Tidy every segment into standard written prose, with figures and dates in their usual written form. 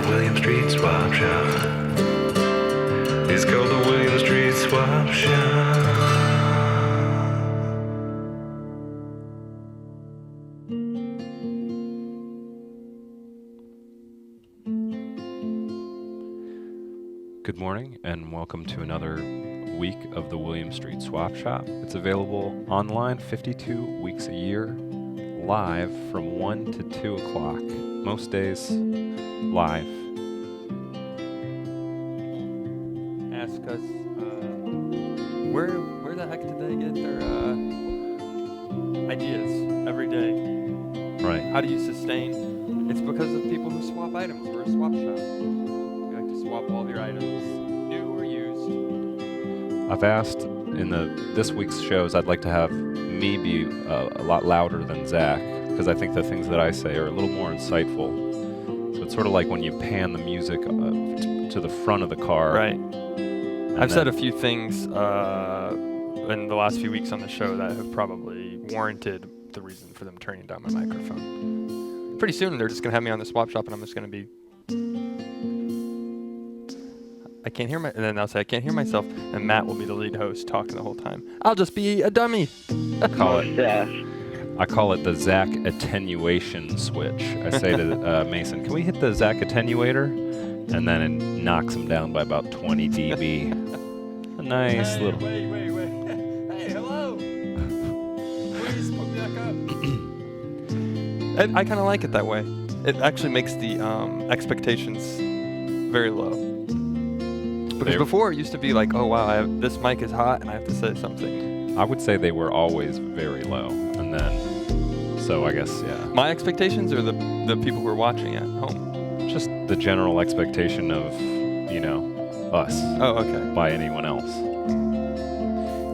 the William Street Swap Shop. It's called the William Street Swap Shop. Good morning and welcome to another week of the William Street Swap Shop. It's available online 52 weeks a year, live from 1 to 2 o'clock. Most days, live. Ask us, where the heck did they get their ideas every day? Right. How do you sustain? It's because of people who swap items. We're a swap shop. We like to swap all of your items, new or used. I've asked in this week's shows, I'd like to have me be a lot louder than Zach, because I think the things that I say are a little more insightful. So it's sort of like when you pan the music to the front of the car. Right. I've said a few things in the last few weeks on the show that have probably warranted the reason for them turning down my microphone. Pretty soon they're just going to have me on the swap shop and I'm just going to be... I can't hear and then I'll say I can't hear myself, and Matt will be the lead host talking the whole time. I'll just be a dummy. I call it the Zach attenuation switch. I say to Mason, can we hit the Zach attenuator? And then it knocks him down by about 20 dB. A nice little... Wait. Hey, hello. Please put me back up. I kind of like it that way. It actually makes the expectations very low. Because before it used to be like, oh wow, this mic is hot and I have to say something. I would say they were always very low, and then, so I guess, yeah. My expectations or the people who are watching at home? Just the general expectation of, us. Oh, okay. By anyone else.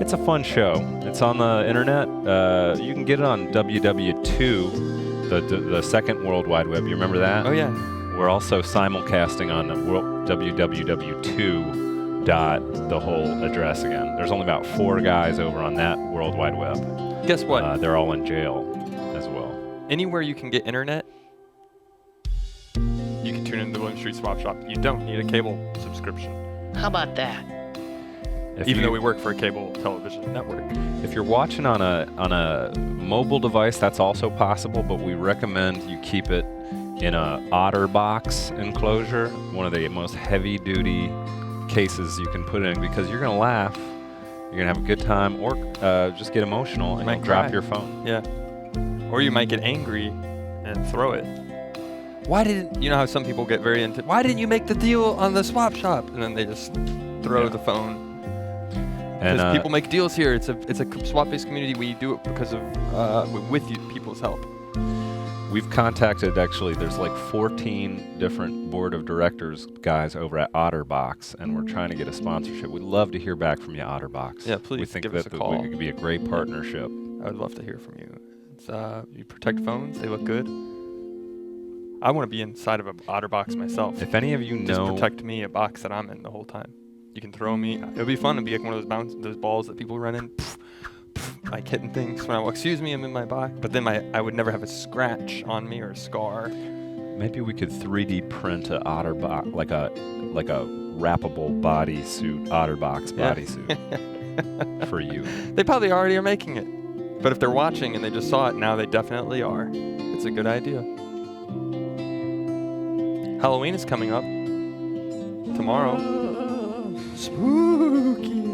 It's a fun show. It's on the internet. You can get it on WW2, the second World Wide Web. You remember that? Oh yeah. We're also simulcasting on www2 the whole address again. There's only about 4 guys over on that World Wide Web. Guess what? They're all in jail as well. Anywhere you can get internet, you can tune into the William Street Swap Shop. You don't need a cable subscription. How about that? Even though we work for a cable television network. If you're watching on a mobile device, that's also possible, but we recommend you keep it in a OtterBox enclosure, one of the most heavy-duty cases you can put in, because you're going to laugh, you're going to have a good time, or just get emotional and you'll drop your phone. Yeah. Or you might get angry and throw it. You know how some people get very into, why didn't you make the deal on the swap shop? And then they just throw the phone. Because people make deals here. It's a swap-based community. We do it because of with people's help. We've contacted, actually, there's like 14 different board of directors guys over at OtterBox, and we're trying to get a sponsorship. We'd love to hear back from you, OtterBox. Yeah, please we think give that us a call. We could be a great partnership. I would love to hear from you. It's, you protect phones. They look good. I want to be inside of an OtterBox myself. If any of you know... Just protect me, a box that I'm in the whole time. You can throw me. It would be fun to be like one of those balls that people run in. Like hitting things when I walk. Excuse me, I'm in my box. But then I would never have a scratch on me or a scar. Maybe we could 3D print a OtterBox, like a wrappable bodysuit, OtterBox bodysuit for you. They probably already are making it. But if they're watching and they just saw it, now they definitely are. It's a good idea. Halloween is coming up tomorrow. Spooky.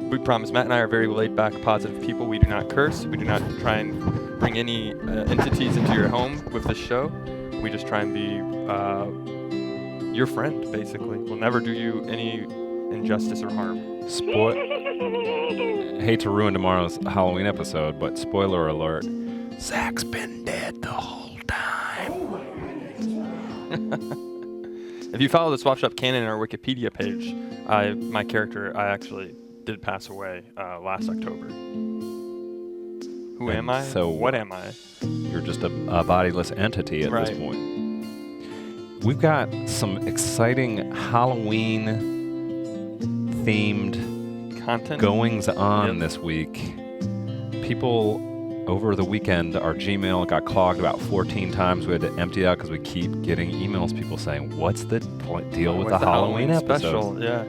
We promise. Matt and I are very laid-back, positive people. We do not curse. We do not try and bring any entities into your home with this show. We just try and be your friend, basically. We'll never do you any injustice or harm. Hate to ruin tomorrow's Halloween episode, but spoiler alert, Zach's been dead the whole time. If you follow the Swap Shop canon in our Wikipedia page, my character, I actually did pass away last October. Who am I? So what am I? You're just a bodiless entity at this point. We've got some exciting Halloween-themed content goings on this week. People over the weekend, our Gmail got clogged about 14 times. We had to empty it out because we keep getting emails, people saying, what's the deal with the Halloween episode? Special? Yeah.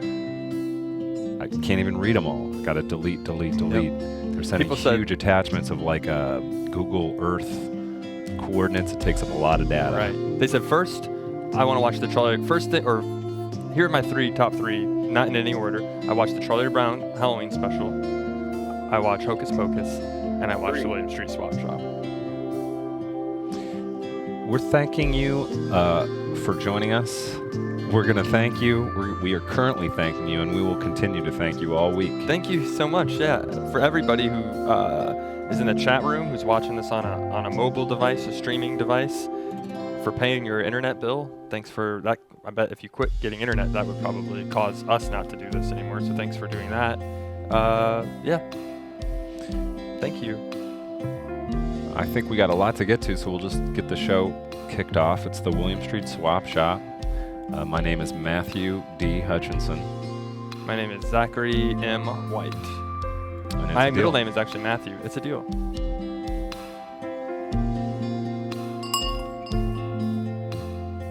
I can't even read them all. Got to delete. Yep. They're sending huge attachments of like Google Earth coordinates. It takes up a lot of data. Right. They said first, I want to watch the Charlie. First thing, or here are my top three, not in any order. I watched the Charlie Brown Halloween special. I watched Hocus Pocus, and I watched the William Street Swap Shop. We're thanking you for joining us. We're going to thank you. We are currently thanking you, and we will continue to thank you all week. Thank you so much, yeah, for everybody who is in the chat room, who's watching this on a mobile device, a streaming device, for paying your internet bill. Thanks for that. I bet if you quit getting internet, that would probably cause us not to do this anymore, so thanks for doing that. Yeah. Thank you. I think we got a lot to get to, so we'll just get the show kicked off. It's the William Street Swap Shop. My name is Matthew D. Hutchinson. My name is Zachary M. White. My middle name is actually Matthew. It's a deal.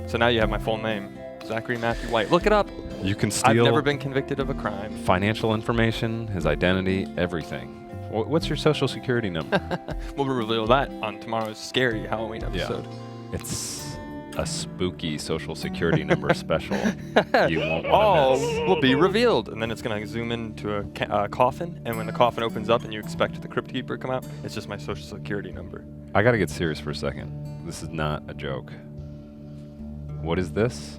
So now you have my full name, Zachary Matthew White. Look it up. You can steal. I've never been convicted of a crime. Financial information, his identity, everything. What's your social security number? We'll reveal that on tomorrow's scary Halloween episode. Yeah. It's a spooky social security number special. You won't want to miss. Will be revealed. And then it's going to zoom into a coffin. And when the coffin opens up and you expect the Crypt Keeper to come out, it's just my social security number. I got to get serious for a second. This is not a joke. What is this?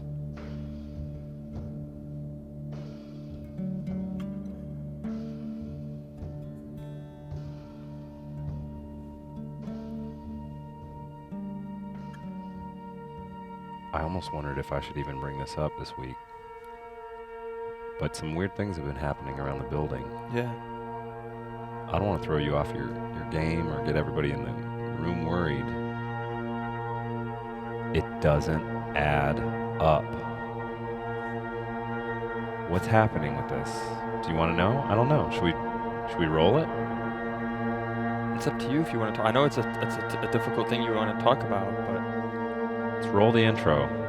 I almost wondered if I should even bring this up this week. But some weird things have been happening around the building. Yeah. I don't want to throw you off your game or get everybody in the room worried. It doesn't add up. What's happening with this? Do you want to know? I don't know. Should we roll it? It's up to you if you want to talk. I know it's a difficult thing you want to talk about, but let's roll the intro.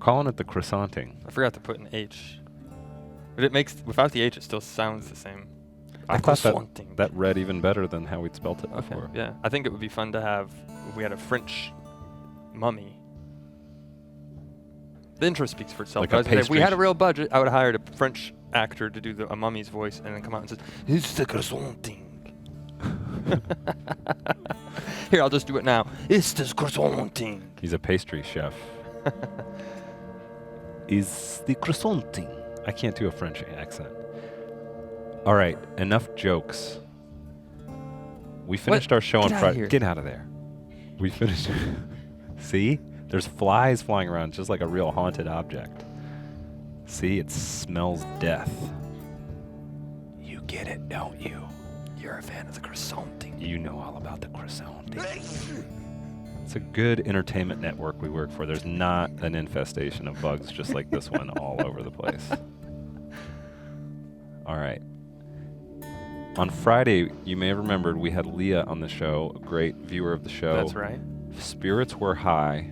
Calling it the Croisshaünting. I forgot to put an H. But it makes, without the H, it still sounds the same. I thought that read even better than how we'd spelt it before. Yeah. I think it would be fun to have, if we had a French mummy. The intro speaks for itself. Like if we had a real budget, I would have hired a French actor to do a mummy's voice and then come out and say, "It's the Croisshaünting." Here, I'll just do it now. It's the Croisshaünting. He's a pastry chef. Is the Croisshaünting. I can't do a French accent. All right, enough jokes. We finished our show on Friday. Get out of there. We finished. See? There's flies flying around just like a real haunted object. See? It smells death. You get it, don't you? You're a fan of the Croisshaünting. You know all about the Croisshaünting. It's a good entertainment network we work for. There's not an infestation of bugs just like this one all over the place. All right. On Friday, you may have remembered we had Leah on the show, a great viewer of the show. That's right. Spirits were high.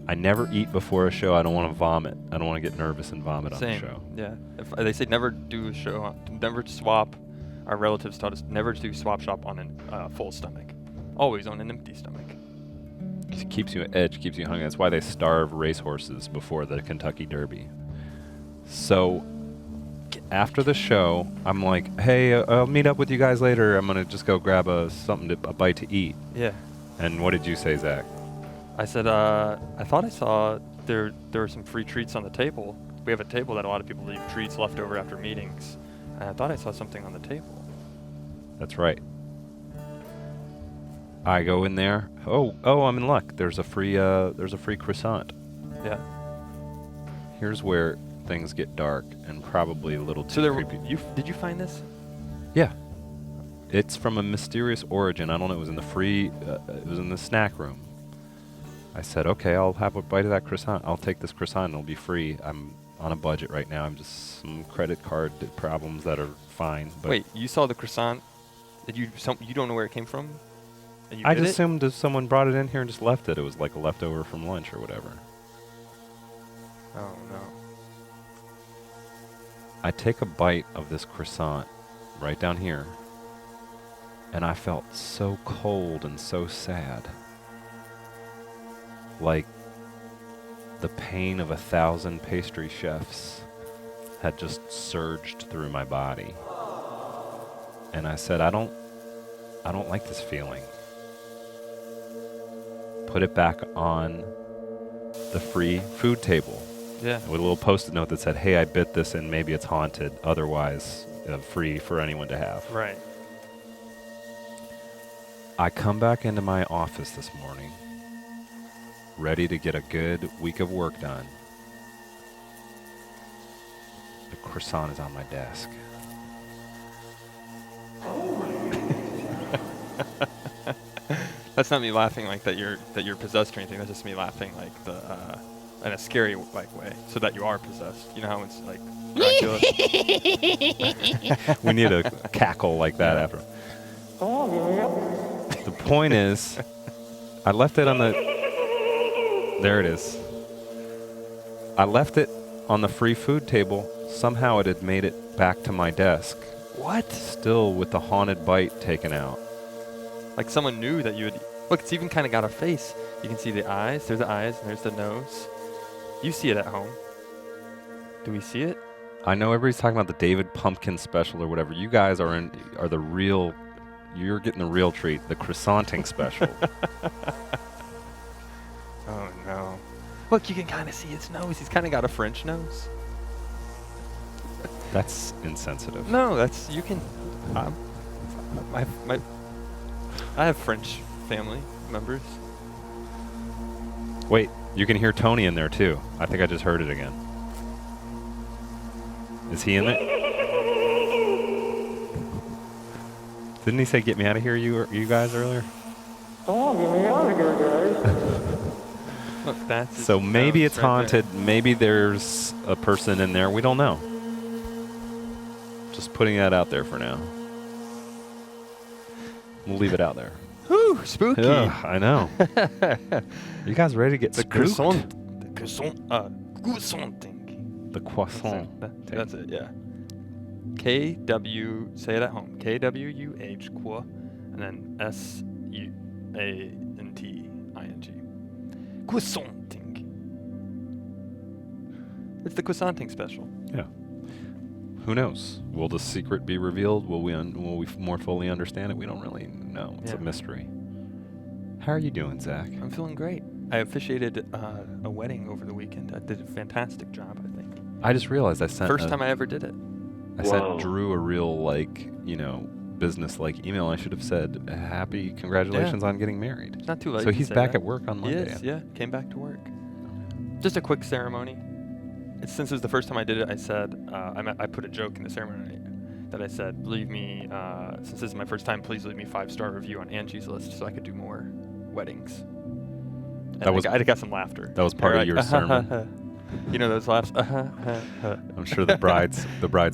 I never eat before a show. I don't want to vomit. I don't want to get nervous and vomit on the show. Yeah. They say never do a show, never swap. Our relatives taught us never do swap shop on a full stomach. Always on an empty stomach. It keeps you on edge, keeps you hungry. That's why they starve racehorses before the Kentucky Derby. So after the show, I'm like, hey, I'll meet up with you guys later. I'm going to just go grab a bite to eat. Yeah. And what did you say, Zach? I said, I thought I saw there were some free treats on the table. We have a table that a lot of people leave treats left over after meetings. I thought I saw something on the table. That's right. I go in there. Oh, I'm in luck. There's a free croissant. Yeah. Here's where things get dark and probably a little too So creepy. did you find this? Yeah. It's from a mysterious origin. I don't know. It was in it was in the snack room. I said, okay, I'll have a bite of that croissant. I'll take this croissant and it'll be free. I'm on a budget right now. I'm just some credit card problems that are fine. But Wait, you saw the croissant? You don't know where it came from? And you I did just it? assumed that someone brought it in here and just left it. It was like a leftover from lunch or whatever. Oh no. I take a bite of this croissant right down here, and I felt so cold and so sad. Like the pain of 1,000 pastry chefs had just surged through my body. And I said, I don't like this feeling. Put it back on the free food table. Yeah. With a little post-it note that said, hey, I bit this and maybe it's haunted, otherwise free for anyone to have. Right. I come back into my office this morning, ready to get a good week of work done. The croissant is on my desk. That's not me laughing like that you're possessed or anything. That's just me laughing like in a scary like way, so that you are possessed. You know how it's like Dracula. We need a cackle like that after. The point is, I left it on the... There it is. I left it on the free food table. Somehow it had made it back to my desk. What? Still with the haunted bite taken out. Like someone knew that you would. Look, it's even kind of got a face. You can see the eyes. There's the eyes, and there's the nose. You see it at home. Do we see it? I know everybody's talking about the David Pumpkin special or whatever. You guys are the real... You're getting the real treat, the Croisshaünting special. Oh no! Look, you can kind of see his nose. He's kind of got a French nose. That's insensitive. No, that's you can. I have French family members. Wait, you can hear Tony in there too. I think I just heard it again. Is he in it? Didn't he say, get me out of here, you guys, earlier? Oh, get me out of here, guys. Look, that's his So maybe nose it's right haunted. Maybe there's a person in there. We don't know. Just putting that out there for now. We'll leave it out there. there. Whew, spooky. Ugh, I know. You guys ready to get The spooked? croissant. Croissanting. The croissant. That's it, yeah. KW, say it at home. KWUH, qua, and then SUANTING. Croissanting. It's the croissanting special. Yeah. Who knows? Will the secret be revealed? Will we more fully understand it? We don't really know. It's a mystery. How are you doing, Zach? I'm feeling great. I officiated a wedding over the weekend. I did a fantastic job, I think. I just realized I sent First time I ever did it. I sent Drew a real business-like email. I should have said, happy congratulations on getting married. It's not too late. So to he's say back that. at work on Monday. Yes, yeah. Came back to work. Just a quick ceremony. Since it was the first time I did it, I said, I put a joke in the ceremony that I said, leave me, since this is my first time, please leave me 5-star review on Angie's List so I could do more weddings. And I got some laughter. That was part of your sermon. You know those laughs? I'm sure the bride's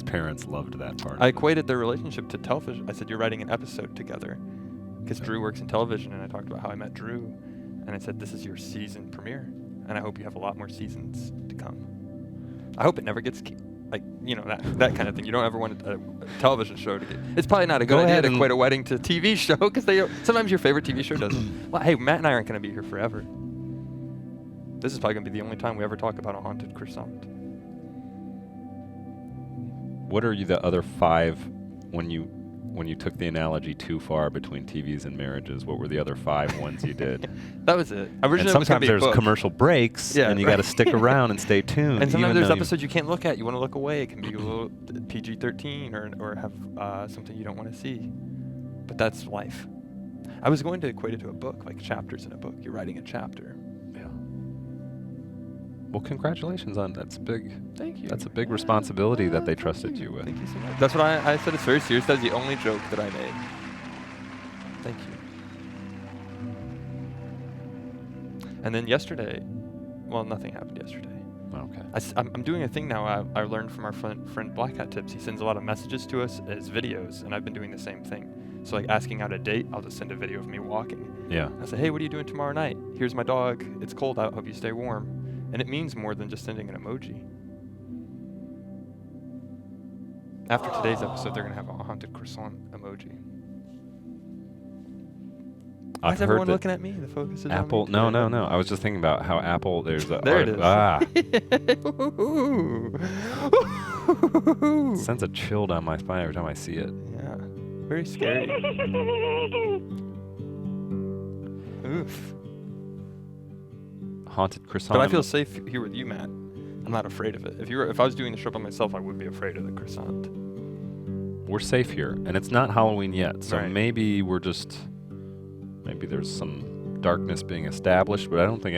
parents loved that part. I equated their relationship to television. I said, you're writing an episode together. Because Drew works in television, and I talked about how I met Drew. And I said, this is your season premiere. And I hope you have a lot more seasons to come. I hope it never gets, that kind of thing. You don't ever want a television show to get... It's probably not a good idea to equate a wedding to a TV show, because sometimes your favorite TV show doesn't. Well, hey, Matt and I aren't going to be here forever. This is probably going to be the only time we ever talk about a haunted croissant. What are the other 5 when you when you took the analogy too far between TVs and marriages? What were the other 5 ones you did? That was it. And sometimes there's commercial breaks, and you got to stick around and stay tuned. And sometimes there's episodes you can't look at. You want to look away. It can be a little PG-13 or have something you don't want to see. But that's life. I was going to equate it to a book, like chapters in a book. You're writing a chapter. Yeah. Well, congratulations on that's big. Thank you. That's a big responsibility that they trusted you with. Thank you so much. That's what I said. It's very serious. That's the only joke that I made. Thank you. And then yesterday, well, nothing happened yesterday. Okay. I'm doing a thing now I learned from our friend Black Hat Tips. He sends a lot of messages to us as videos, and I've been doing the same thing. So like asking out a date, I'll just send a video of me walking. Yeah. I say, hey, what are you doing tomorrow night? Here's my dog. It's cold out. Hope you stay warm. And it means more than just sending an emoji. After today's episode, they're going to have a haunted croissant emoji. Why is everyone looking at me? The focus is Apple. on me. No. I was just thinking about how Apple. There's a. There it is. Sends a chill down my spine every time I see it. Yeah. Very scary. Oof. Haunted croissant. But I feel safe here with you, Matt. I'm not afraid of it. If I was doing the show by myself, I would be afraid of the croissant. We're safe here, and it's not Halloween yet, so Right. maybe there's some darkness being established, but I don't think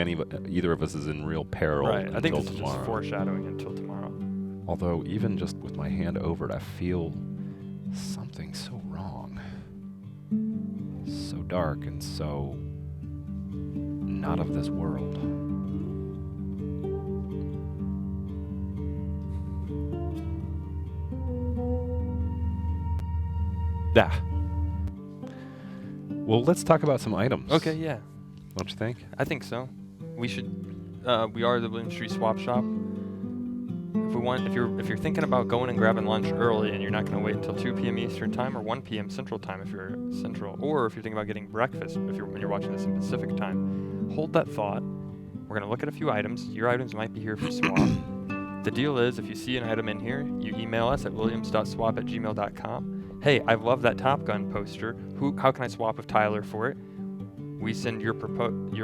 either of us is in real peril Right. I think until this is tomorrow. just foreshadowing until tomorrow. Although even just with my hand over it, I feel something so wrong, so dark, and so not of this world. Yeah. Well, let's talk about some items. Okay, yeah. Don't you think? I think so. We should. We are the William Street Swap Shop. If you're thinking about going and grabbing lunch early and you're not going to wait until 2 p.m. Eastern time or 1 p.m. Central time if you're Central, or if you're thinking about getting breakfast when you're watching this in Pacific time, hold that thought. We're going to look at a few items. Your items might be here for swap. The deal is, if you see an item in here, you email us at williams.swap@gmail.com. Hey, I love that Top Gun poster. How can I swap with Tyler for it? We send your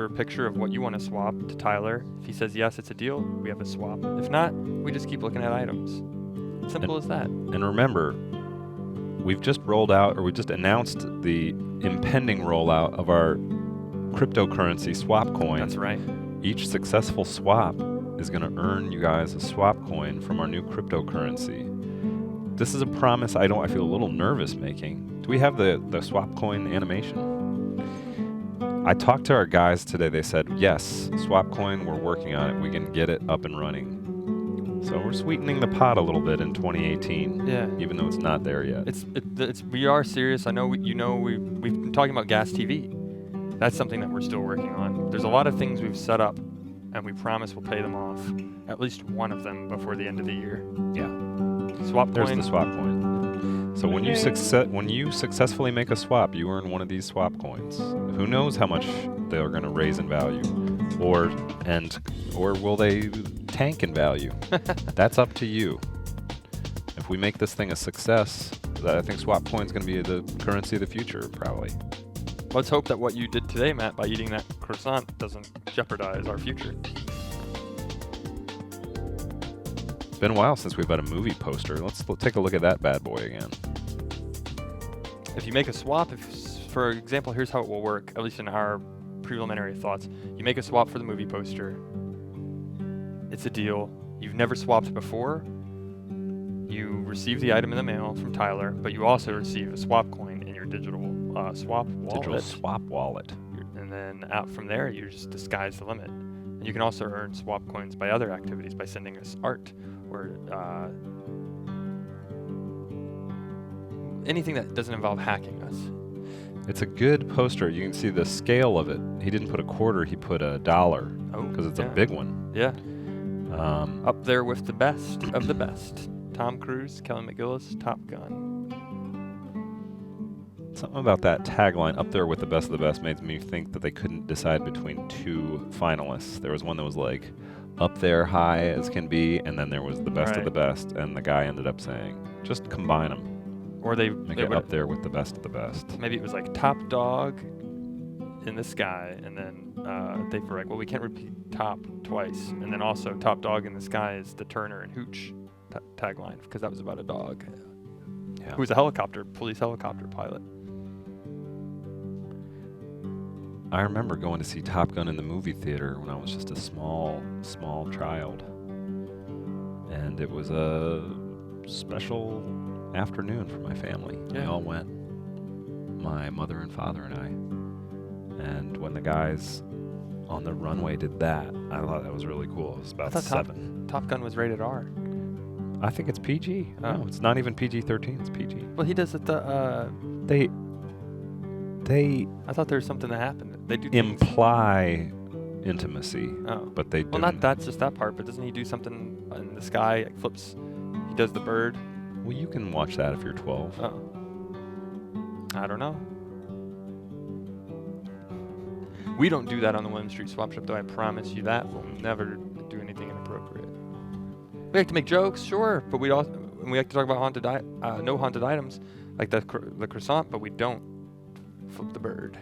picture of what you want to swap to Tyler. If he says yes, it's a deal. We have a swap. If not, we just keep looking at items. Simple as that. And remember, we just announced the impending rollout of our cryptocurrency swap coin. That's right. Each successful swap is going to earn you guys a swap coin from our new cryptocurrency. This is a promise I feel a little nervous making. Do we have the swap coin animation? I talked to our guys today. They said, yes, swap coin, we're working on it. We can get it up and running. So we're sweetening the pot a little bit in 2018. Yeah. Even though it's not there yet. We are serious. I know we've been talking about gas TV. That's something that we're still working on. There's a lot of things we've set up, and we promise we'll pay them off. At least one of them before the end of the year. Yeah. Swap There's coin. the swap coin. So when you successfully make a swap, you earn one of these swap coins. Who knows how much they're going to raise in value, or will they tank in value? That's up to you. If we make this thing a success, I think swap coin's going to be the currency of the future, probably. Let's hope that what you did today, Matt, by eating that croissant doesn't jeopardize our future. It's been a while since we've had a movie poster. Let's take a look at that bad boy again. If you make a swap, for example, here's how it will work, at least in our preliminary thoughts. You make a swap for the movie poster. It's a deal. You've never swapped before. You receive the item in the mail from Tyler, but you also receive a swap coin in your digital swap wallet. Digital swap wallet. And then out from there, you just the sky's the limit. And you can also earn swap coins by other activities, by sending us art or anything that doesn't involve hacking us. It's a good poster. You can see the scale of it. He didn't put a quarter, he put $1. Oh, because it's yeah. a big one. Yeah. Up there with the best of the best. Tom Cruise, Kelly McGillis, Top Gun. Something about that tagline, up there with the best of the best, made me think that they couldn't decide between two finalists. There was one that was like, up there high as can be, and then there was the best of the best, and the guy ended up saying, just combine them. Or they Make they it would- up there with the best of the best. maybe it was like top dog in the sky, and then they were like, well, we can't repeat top twice, and then also top dog in the sky is the Turner and Hooch tagline, because that was about a dog Yeah. who was a police helicopter pilot. I remember going to see Top Gun in the movie theater when I was just a small child. And it was a special afternoon for my family. We Yeah. all went, my mother and father and I. And when the guys on the runway did that, I thought that was really cool. It was about thought 7. Top Gun was rated R. I think it's PG. No, it's not even PG-13. It's PG. Well, he does it. They I thought there was something that happened. They do things- imply intimacy, Oh. but they Well, don't. not that's just that part, but doesn't he do something in the sky? Like flips. He does the bird. Well, you can watch that if you're 12. Oh. I don't know. We don't do that on the William Street Swap Shop, though. I promise you that we'll never do anything inappropriate. We like to make jokes, sure, but we like to talk about no haunted items, like the croissant, but we don't flip the bird.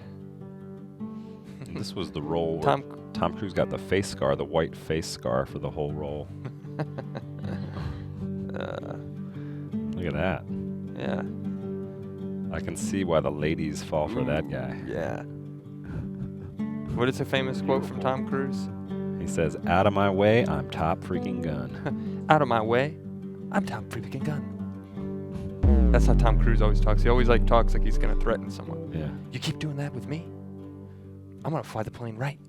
This was the role where Tom Cruise got the face scar, the white face scar for the whole role. Look at that. Yeah. I can see why the ladies fall for that guy. Yeah. What is a famous quote from Tom Cruise? He says, "Out of my way, I'm top freaking gun." Out of my way, I'm top freaking gun. That's how Tom Cruise always talks. He always talks like he's gonna threaten someone. Yeah. You keep doing that with me, I'm gonna fly the plane right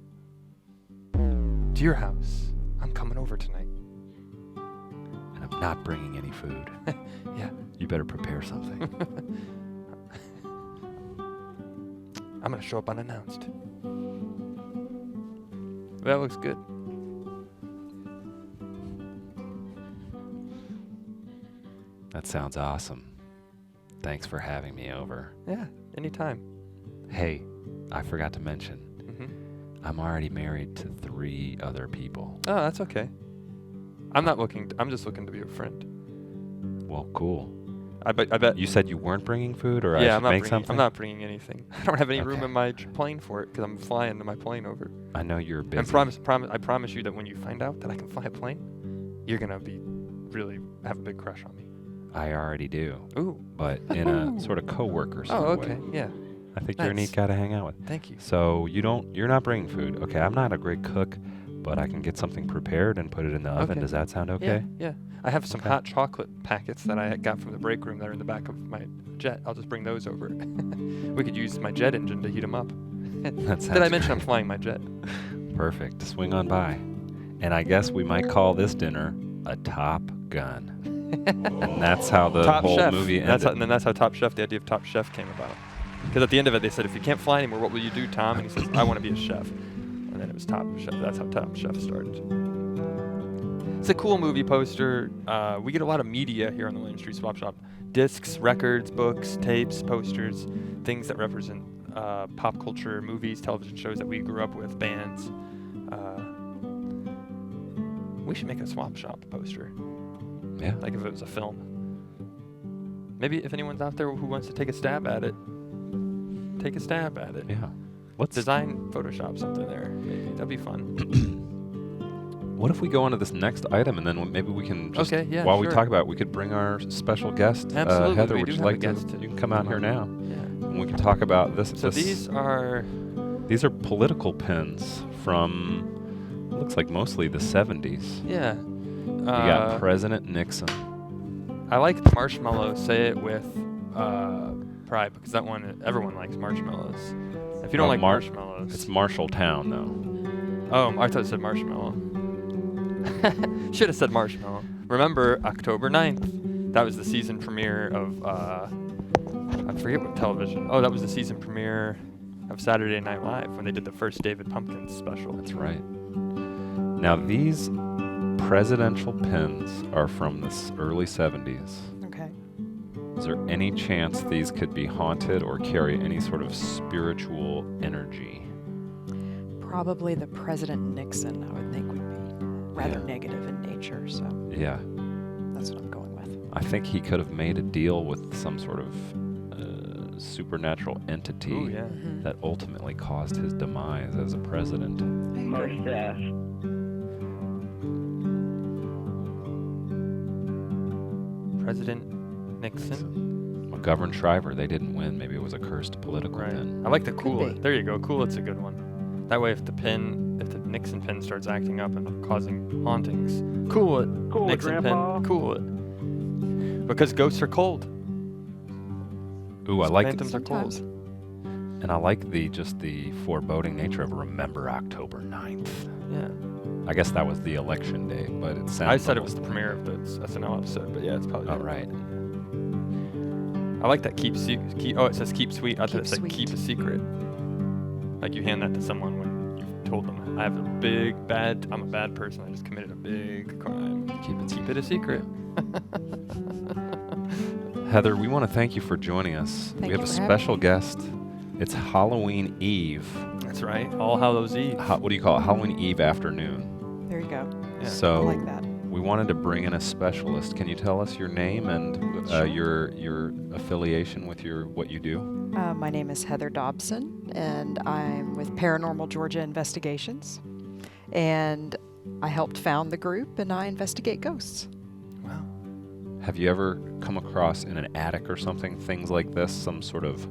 to your house. I'm coming over tonight. And I'm not bringing any food. Yeah. You better prepare something. I'm gonna show up unannounced. That looks good. That sounds awesome. Thanks for having me over. Yeah, anytime. Hey, I forgot to mention, Mm-hmm. I'm already married to 3 other people. Oh, that's okay. I'm not looking. I'm just looking to be a friend. Well, cool. I bet. You said you weren't bringing food, or I Yeah, should I'm not make bringing. something? I'm not bringing anything. I don't have any room Okay. in my plane for it because I'm flying my plane over. I know you're busy. I promise you that when you find out that I can fly a plane, you're gonna be really have a big crush on me. I already do, Ooh. but in a sort of coworker sort Oh, of okay. way. Yeah. I think you're a neat Nice. guy to hang out with. Thank you. So you're not bringing food. Okay, I'm not a great cook, but I can get something prepared and put it in the oven. Okay. Does that sound okay? Yeah. I have some Okay. hot chocolate packets that I got from the break room that are in the back of my jet. I'll just bring those over. We could use my jet engine to heat them up. That sounds Did I mention I'm great. flying my jet? Perfect. Swing on by. And I guess we might call this dinner a Top Gun. And that's how the Top whole Chef. movie ended. That's how Top Chef, the idea of Top Chef came about. Because at the end of it, they said, if you can't fly anymore, what will you do, Tom? And he says, I want to be a chef. And then it was Top Chef. That's how Top Chef started. It's a cool movie poster. We get a lot of media here on the William Street Swap Shop. Discs, records, books, tapes, posters, things that represent pop culture, movies, television shows that we grew up with, bands. We should make a Swap Shop poster. Yeah. Like if it was a film. Maybe if anyone's out there who wants to take a stab at it, take a stab at it. Yeah. Let's Design, Photoshop something there. Maybe that'd be fun. What if we go on to this next item, and then maybe we can just, Okay, yeah, while we sure. talk about it, we could bring our special guest, Absolutely, Heather. we Would do you have a like to? guest You can come out here now, Yeah. and we can talk about this. So this- these are These are political pins from, looks like mostly the 70s. yeah. We got President Nixon. I like the marshmallow. Say it with pride because that one everyone likes marshmallows. If you don't like marshmallows, It's Marshalltown, though. oh, I thought it said marshmallow. Should have said marshmallow. Remember October 9th? That was the season premiere of I forget what television. Oh, that was the season premiere of Saturday Night Live when they did the first David Pumpkins special. That's right. Now, these presidential pins are from the early 70s. Okay. Is there any chance these could be haunted or carry any sort of spiritual energy? Probably the President Nixon, I would think, would be rather Yeah. negative in nature, so Yeah. that's what I'm going with. I think he could have made a deal with some sort of supernatural entity Ooh, yeah. that ultimately caused his demise as a president. I agree. President Nixon. Well, Governor Shriver, they didn't win. Maybe it was a cursed political Right. pin. I like the Could cool be. it. There you go. Cool it's a good one. That way if the Nixon pin starts acting up and causing hauntings, cool it. Cool it, Nixon Grandpa. pin, cool it. Because ghosts are cold. Ooh, I like Phantoms are Sometimes. cold. and I like the foreboding nature of remember October 9th. Yeah. I guess that was the election day, but it sounds I said it was the premiere of the SNL episode, but yeah, it's probably Oh, that. right. I like that keep it says keep sweet. I thought it Keep said sweet. keep a secret. Like you hand that to someone when you've told them I have I'm a bad person. I just committed a big crime. Keep it a secret. Heather, we want to thank you for joining us. Thank we have you a for having special me. guest. It's Halloween Eve. That's right. All Hallows Eve. What do you call it? Halloween Eve afternoon. There you go. Yeah. So I like that. we wanted to bring in a specialist. Can you tell us your name and Sure. your affiliation with what you do? My name is Heather Dobson, and I'm with Paranormal Georgia Investigations. And I helped found the group, and I investigate ghosts. Wow. Have you ever come across in an attic or something things like this, some sort of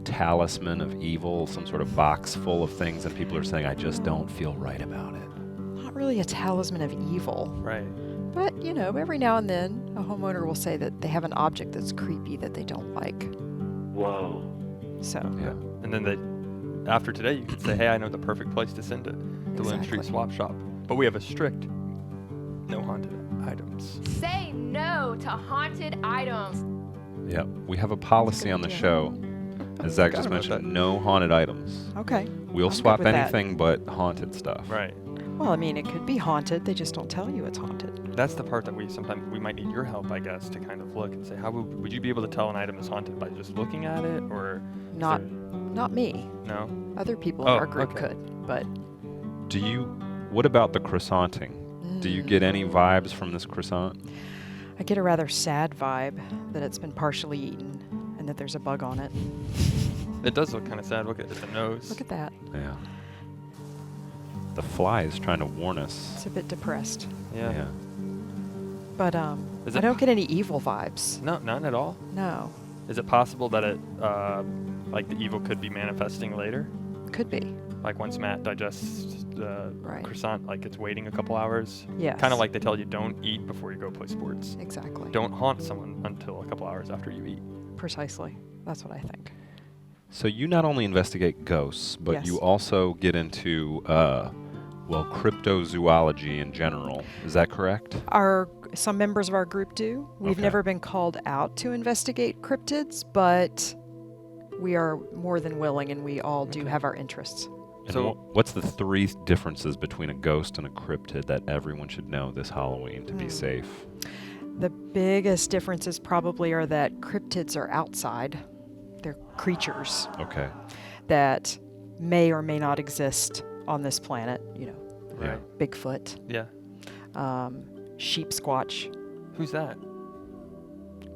talisman of evil, some sort of box full of things, and people are saying, I just don't feel right about it? Not really a talisman of evil, Right. but every now and then a homeowner will say that they have an object that's creepy that they don't like. Whoa. So Yeah. And then after today, you could say, hey, I know the perfect place to send it. The Lynn Street Exactly. Swap Shop. But we have a strict no haunted items. Say no to haunted items. Yeah. We have a policy good on the idea. show, as Zach just Forgot about mentioned, that. no haunted items. okay. We'll I'm good swap with that. anything but haunted stuff. Right. Well, I mean, it could be haunted. They just don't tell you it's haunted. That's the part that we might need your help, I guess, to kind of look and say, how would you be able to tell an item is haunted by just looking at it, or is Not, there- not me. no? Other people in Oh, our group okay. could, but What about the croissanting? Do you get any vibes from this croissant? I get a rather sad vibe that it's been partially eaten and that there's a bug on it. It does look kind of sad. Look at the nose. Look at that. Yeah. The fly is trying to warn us. It's a bit depressed. Yeah. But Is I it don't get any evil vibes. No, none at all. No. Is it possible that it, like the evil could be manifesting later? Could be. Like once Matt digests the Right. croissant, like it's waiting a couple hours. Yes. Kind of like they tell you don't eat before you go play sports. Exactly. Don't haunt someone until a couple hours after you eat. Precisely. That's what I think. So you not only investigate ghosts, but Yes. you also get into, cryptozoology in general. Is that correct? Some members of our group do. We've Okay. never been called out to investigate cryptids, but we are more than willing, and we all do Okay. have our interests. And So- what's the three differences between a ghost and a cryptid that everyone should know this Halloween to be safe? The biggest differences probably are that cryptids are outside. They're creatures Okay. that may or may not exist on this planet. Yeah. Right. Bigfoot, Yeah. sheep squatch, Who's that?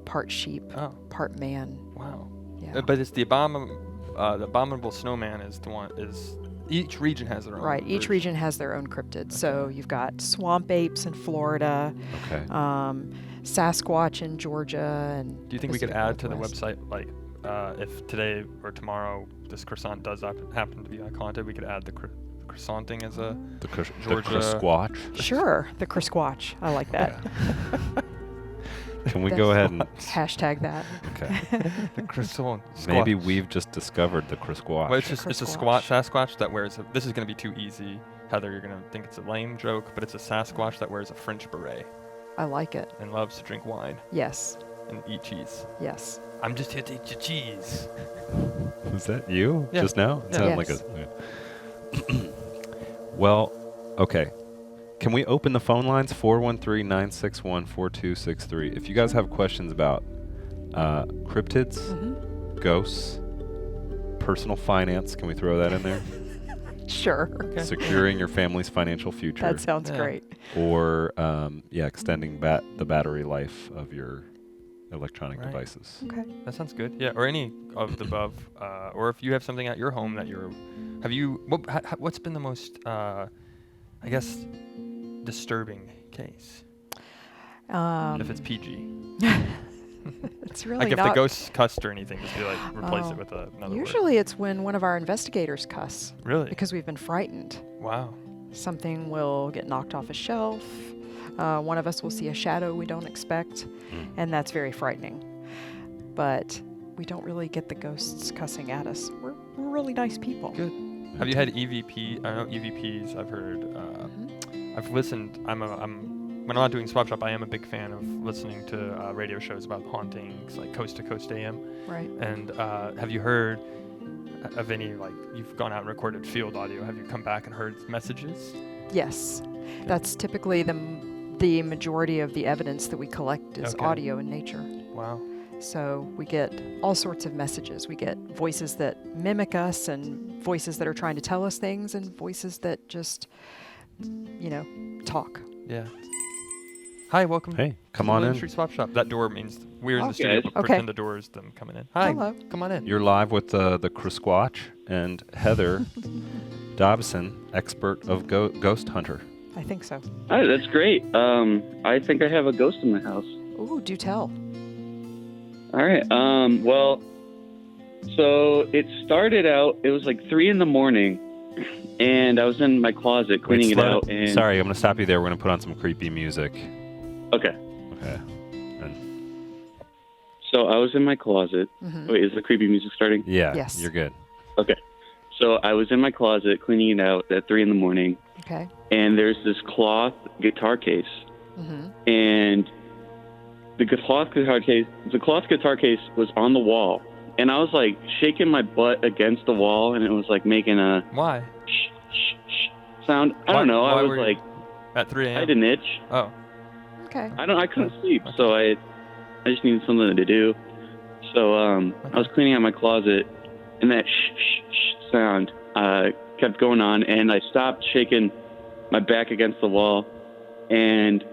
part sheep, Oh, part man. wow. Yeah. But it's the abominable snowman is the one. Is each region has their own. Right. Each version. region has their own cryptids. So you've got swamp apes in Florida, Okay. Sasquatch in Georgia, and Do you think we could Pacific add to the Northwest. website, like, if today or tomorrow this croissant does happen to be haunted, we could add the croissanting as a. The Georgia- Squatch. Sure, the Sasquatch. I like that. Can we go ahead and Hashtag that. okay? The croissant. Maybe we've just discovered the Squatch. Well, it's a Sasquatch. Sasquatch that wears. This is gonna be too easy, Heather. You're gonna think it's a lame joke, but it's a Sasquatch that wears a French beret I like it. and loves to drink wine Yes. and eat cheese. Yes. I'm just here to eat your cheese. Was that you Yeah. just now? It Yeah. sounded like Yes. a. Well, okay. Can we open the phone lines? 413-961-4263. If you guys have questions about cryptids, Mm-hmm. ghosts, personal finance, can we throw that in there? Sure. Okay. Securing your family's financial future, That sounds Yeah. great. or extending the battery life of your electronic Right. devices. Okay. That sounds good. Yeah, or any of the above. Or if you have something at your home that what's been the most, I guess, disturbing case? If it's PG. It's really Like if not. the ghost cussed or anything, just be like, replace it with another Usually it's when one of our investigators cuss word. Really? because we've been frightened. Wow. Something will get knocked off a shelf. One of us will see a shadow we don't expect, and that's very frightening. But we don't really get the ghosts cussing at us. We're really nice people. Good. Have you had EVP? I know EVPs. I've heard. I've listened. When I'm not doing Swap Shop, I am a big fan of listening to radio shows about hauntings, like Coast to Coast AM. Right. And have you heard of any, like, you've gone out and recorded field audio? Have you come back and heard messages? Yes. That's typically the majority of the evidence that we collect is Okay. audio in nature. Wow. So we get all sorts of messages. We get voices that mimic us and voices that are trying to tell us things and voices that just, talk. Yeah. Hi, welcome. Hey, come to on William in. Street Swap Shop. That door means we're in the Okay. studio, but Okay. pretend the door is them coming in. Hi, Hello. come on in. You're live with the Croisshaünting and Heather Dobson, expert of ghost hunter. I think so. Hi, that's great. I think I have a ghost in my house. Ooh, do tell. All right. Well, so it started out. It was like 3 a.m, and I was in my closet cleaning it out. And Sorry, I'm going to stop you there. We're going to put on some creepy music. okay. Okay. And So I was in my closet. Mm-hmm. Wait, is the creepy music starting? yeah, Yes. you're good. Okay. So I was in my closet cleaning it out at 3 a.m, Okay. and there's this cloth guitar case, Mm-hmm. and the cloth guitar case was on the wall, and I was like shaking my butt against the wall, and it was like making a Why? sound. I don't know. I Why was were you like, at 3 I a.m.? had an itch. Oh. Okay. I couldn't sleep, so I just needed something to do. So I was cleaning out my closet, and that sound kept going on, and I stopped shaking my back against the wall, and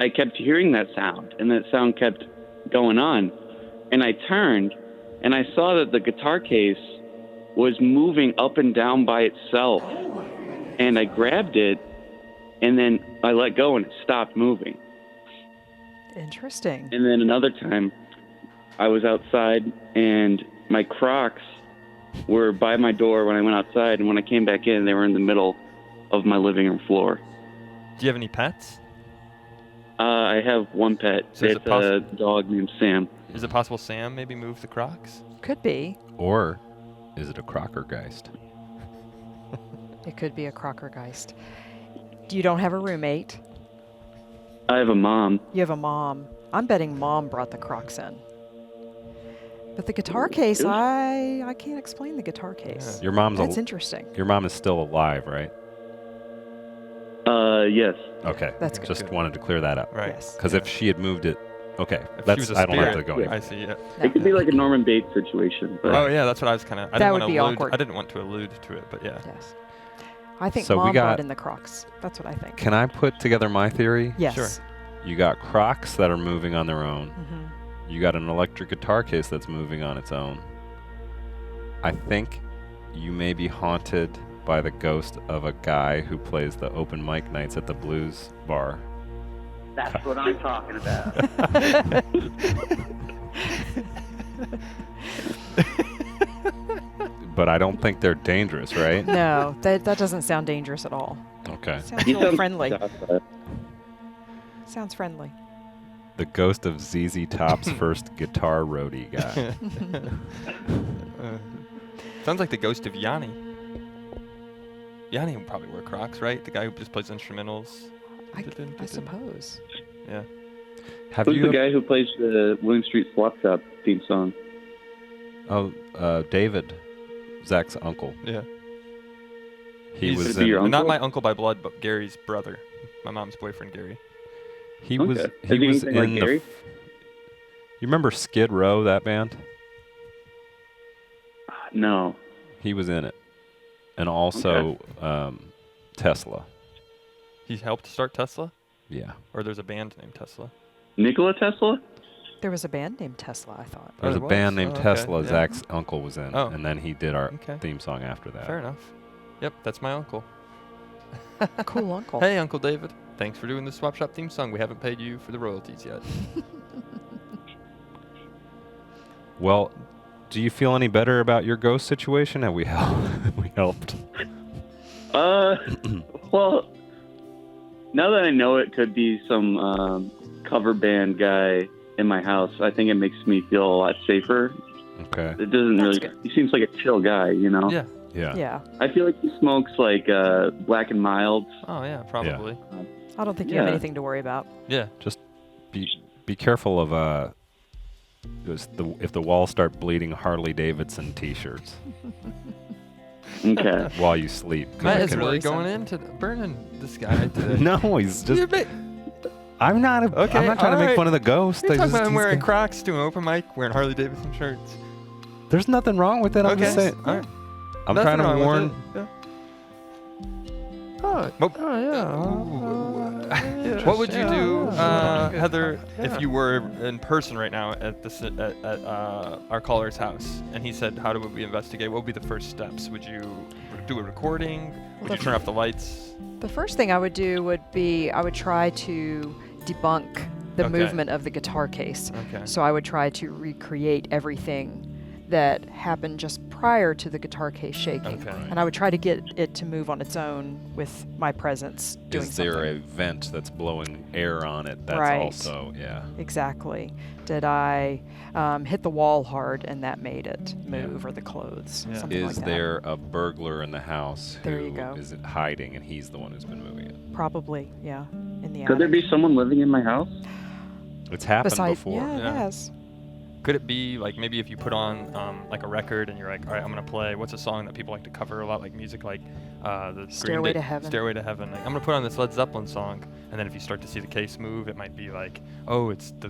I kept hearing that sound, and that sound kept going on, and I turned, and I saw that the guitar case was moving up and down by itself, and I grabbed it, and then I let go, and it stopped moving. Interesting. And then another time, I was outside, and my Crocs were by my door when I went outside, and when I came back in, they were in the middle of my living room floor. Do you have any pets? I have one pet. So is it It's a dog named Sam. Is it possible Sam maybe moved the Crocs? Could be. Or is it a Crockergeist? It could be a Crockergeist. You don't have a roommate. I have a mom. You have a mom. I'm betting mom brought the Crocs in. But the guitar case, I can't explain the guitar case. Your mom's That's interesting. Your mom is still alive, right? Yes. Okay. That's good. Just wanted to clear that up. Right. Yes. Because if she had moved it, okay, If she that's was a I don't have to spirit, go any I see, yeah. It could be like a Norman Bates situation. But Oh, yeah, that's what I was kind of... That would be awkward. I didn't want to allude to it, but yeah. Yes. I think So we mom got- brought in the Crocs. That's what I think. Can I put together my theory? Yes. Sure. You got Crocs that are moving on their own. Mm-hmm. You got an electric guitar case that's moving on its own. I think you may be haunted by the ghost of a guy who plays the open mic nights at the blues bar. that's what I'm talking about. But I don't think they're dangerous, right? No, that doesn't sound dangerous at all. Okay. Sounds He a little sounds friendly. docile. Sounds friendly. The ghost of ZZ Top's first guitar roadie guy. Sounds like the ghost of Yanni. Yanni would probably wear Crocs, right? The guy who just plays instrumentals. I suppose. Yeah. Have Who's you? the guy who plays the William Street Swap Shop theme song? Oh, David, Zach's uncle. Yeah. He He's- was Could it be your in. uncle? Not my uncle by blood, but Gary's brother. My mom's boyfriend, Gary. He Okay. was. Is He he was anything like in the. Gary? You remember Skid Row, that band? No. He was in it, and also Tesla. He helped start Tesla? Yeah. Or there's a band named Tesla? Nikola Tesla? There was a band named Tesla, I thought. There's a there band was? named Oh, okay, Tesla. yeah. Zach's uncle was in, Oh. and then he did our Okay. theme song after that. Fair enough. Yep, that's my uncle. Cool uncle. Hey, Uncle David. Thanks for doing the Swap Shop theme song. We haven't paid you for the royalties yet. Well, do you feel any better about your ghost situation? Have we helped? Well, now that I know it could be some cover band guy in my house, I think it makes me feel a lot safer. Okay. It doesn't That's really. good. He seems like a chill guy, you know. Yeah. Yeah. Yeah. I feel like he smokes like Black and Milds. Oh, yeah, probably. I don't think you have Yeah. anything to worry about. Yeah. Be careful of if the walls start bleeding Harley Davidson T-shirts Okay. while you sleep. 'cause Matt it is can- really worrisome. going into burning this guy today. No, he's just. You're I'm not. Okay, I'm not trying to make alright. fun of the ghost. talking just- about him he's wearing gonna- Crocs, doing open mic, wearing Harley Davidson shirts. There's nothing wrong with it. I'm just saying. All right. I'm Nothing trying to wrong with warn. it. Yeah. What would you do, Heather, if you were in person right now at our caller's house, and he said, "How do we investigate? What would be the first steps? Would you do a recording? Would you turn off the lights?" The first thing I would do would be I would try to debunk the Okay. movement of the guitar case. Okay. So I would try to recreate everything that happened just prior to the guitar case shaking. Okay. And I would try to get it to move on its own with my presence doing Is there something. a vent that's blowing air on it? That's Right. also Exactly. Did I hit the wall hard and that made it move, or the clothes? Yeah. Something like Is that. there a burglar in the house There who you go. is hiding and he's the one who's been moving it? Probably, yeah. In the Could there attic. be someone living in my house? It's happened Besides, before. yeah, it Yeah. has. Could it be like maybe if you put on like a record and you're like, all right, I'm gonna play. What's a song that people like to cover a lot, like music, like the Green Stairway Day- to Heaven. Stairway to Heaven. Like, I'm gonna put on this Led Zeppelin song, and then if you start to see the case move, it might be like, oh, it's the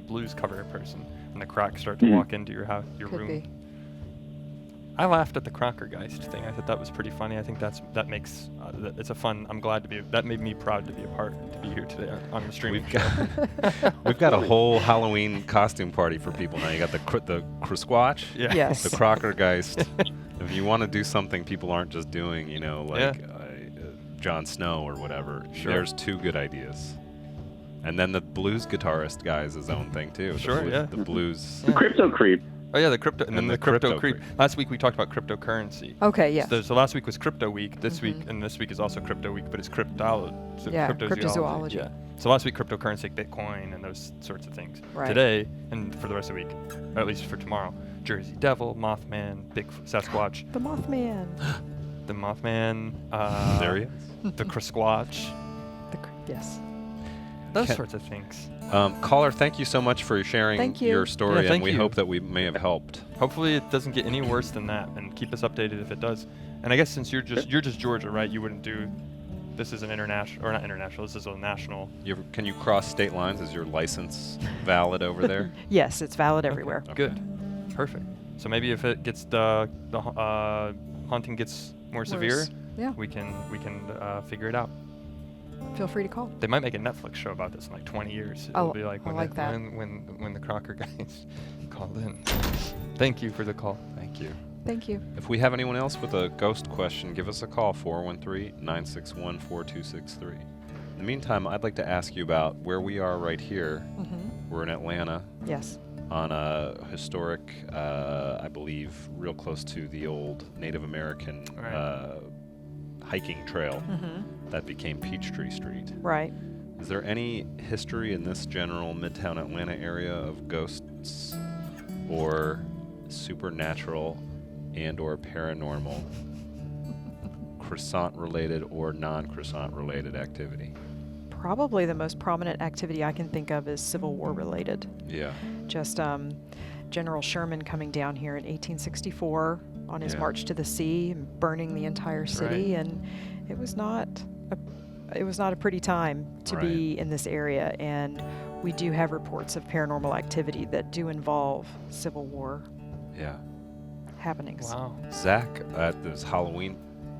blues cover person, and the Crocs start to walk into your house, your Could room. be. I laughed at the Crockergeist thing. I thought that was pretty funny. I think that makes it's a fun. I'm glad to be. That made me proud to be here today on the stream. We've got a whole Halloween costume party for people now. You got the Croisshaünting, Yeah. Yes. the Crockergeist. If you want to do something people aren't just doing, like Jon Snow or whatever, Sure. there's two good ideas. And then the blues guitarist guy is his own thing too. Sure, yeah. The blues. The crypto creep. Oh yeah, the crypto and then And the the crypto crypto creep. creep. Last week we talked about cryptocurrency. Okay, yeah. So last week was Crypto Week. This week and this week is also Crypto Week, but it's Yeah, cryptozoology. Yeah. So last week cryptocurrency, Bitcoin, and those sorts of things. Right. Today and for the rest of the week, or at least for tomorrow, Jersey Devil, Mothman, Bigfoot, Sasquatch, The Mothman. the Mothman, There he is. the Croisshaünting, Yes. those Can- sorts of things. Caller, thank you so much for sharing Thank you. your story, Yeah, and thank we you. hope that we may have helped. Hopefully it doesn't get any worse than that, and keep us updated if it does. And I guess since you're just Georgia, right? You wouldn't do. This is an international, or not international. This is a national. Can you cross state lines? Is your license valid over there? Yes, it's valid everywhere. Good, perfect. So maybe if it gets the haunting gets more severe, Worse. Yeah. we can figure it out. Feel free to call. They might make a Netflix show about this in like 20 years. Oh, It'll be like I like that. when the Crocker guys called in. Thank you for the call. Thank you. Thank you. If we have anyone else with a ghost question, give us a call, 413-961-4263. In the meantime, I'd like to ask you about where we are right here. Mm-hmm. We're in Atlanta Yes. on a historic, I believe, real close to the old Native American Right. hiking trail Mm-hmm. that became Peachtree Street. Right. Is there any history in this general Midtown Atlanta area of ghosts or supernatural and or paranormal croissant related or non-croissant related activity? Probably the most prominent activity I can think of is Civil War related. Yeah. Just General Sherman coming down here in 1864 on his Yeah. march to the sea and burning the entire city, and it was not a pretty time to be in this area. And we do have reports of paranormal activity that do involve Civil War Yeah. happenings. Wow. Zach at this Halloween